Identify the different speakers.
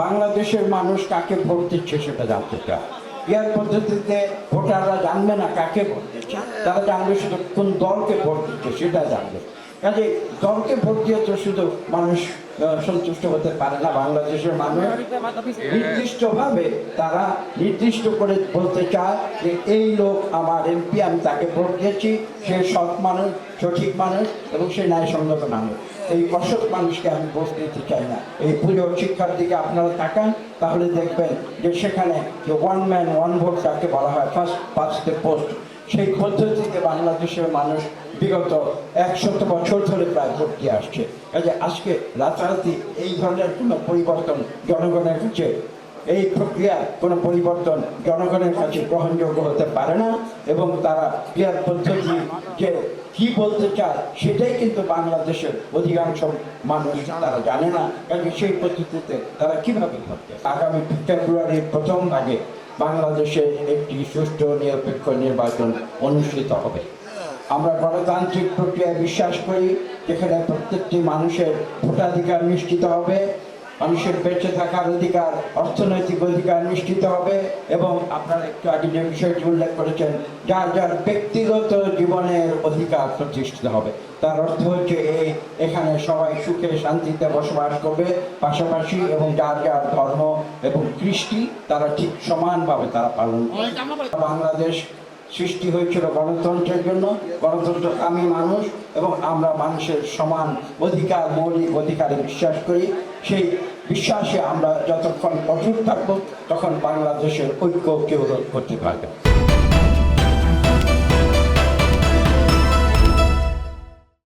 Speaker 1: বাংলাদেশের মানুষ কাকে ভোট দিচ্ছে সেটা জানতে চায়। ইয়ার পদ্ধতিতে ভোটাররা জানবে না কাকে ভোট দিচ্ছে, তারা জানবে শুধু কোন দলকে ভোট দিচ্ছে সেটা জানবে। কাজে দলকে ভোট দিয়ে তো শুধু মানুষ সন্তুষ্ট হতে পারে না। বাংলাদেশের মানুষ নির্দিষ্টভাবে তারা নির্দিষ্ট করে বলতে চায় যে এই লোক আমার এমপি, আমি তাকে ভোট দিয়েছি, সে সৎ মানুষ, সঠিক মানুষ এবং সে ন্যায়সঙ্গত মানুষ। এই অসৎ মানুষকে আমি ভোট দিতে চাই না। এই পুরো শিক্ষার দিকে আপনারা তাকান, তাহলে দেখবেন যে সেখানে যে ওয়ান ম্যান ওয়ান ভোট যাকে বলা হয়, ফার্স্ট পাস্ট দ্য পোস্ট, সেই পদ্ধতিতে বাংলাদেশের মানুষ বিগত 100 বছর ধরে প্রায় ভোট দিয়ে আসছে। কাজে আজকে রাতারাতি এই ধরনের কোনো পরিবর্তন জনগণের কাছে, এই প্রক্রিয়ার কোনো পরিবর্তন জনগণের কাছে গ্রহণযোগ্য হতে পারে না। এবং তারা ক্রিয়ার পদ্ধতি যে কি বলতে চায় সেটাই কিন্তু বাংলাদেশের অধিকাংশ মানুষ তারা জানে না। কাজে সেই পদ্ধতিতে তারা কিভাবে করবে। আগামী ফেব্রুয়ারির প্রথম ভাগে বাংলাদেশে একটি সুষ্ঠু নিরপেক্ষ নির্বাচন অনুষ্ঠিত হবে। আমরা গণতান্ত্রিক প্রক্রিয়ায় বিশ্বাস করি, যেখানে প্রত্যেকটি মানুষের ভোটাধিকার নিশ্চিত হবে, মানুষের বেঁচে থাকার অধিকার, অর্থনৈতিক অধিকার নিশ্চিত হবে এবং আপনারা একটু আগে যে বিষয়টি উল্লেখ করেছেন, যার যার ব্যক্তিগত জীবনের অধিকার প্রতিষ্ঠিত হবে। তার অর্থ হচ্ছে এখানে সবাই সুখে শান্তিতে বসবাস করবে পাশাপাশি, এবং যার যার ধর্ম এবং কৃষ্টি তারা ঠিক সমানভাবে তারা পালন করবে। বাংলাদেশ সৃষ্টি হয়েছিল গণতন্ত্রের জন্য, গণতন্ত্রকামী মানুষ, এবং আমরা মানুষের সমান অধিকার, মৌলিক অধিকারে বিশ্বাস করি। সেই বিশ্বাসে আমরা যতক্ষণ অটুট থাকবো তখন বাংলাদেশের ঐক্য কেউ রোধ করতে পারবে।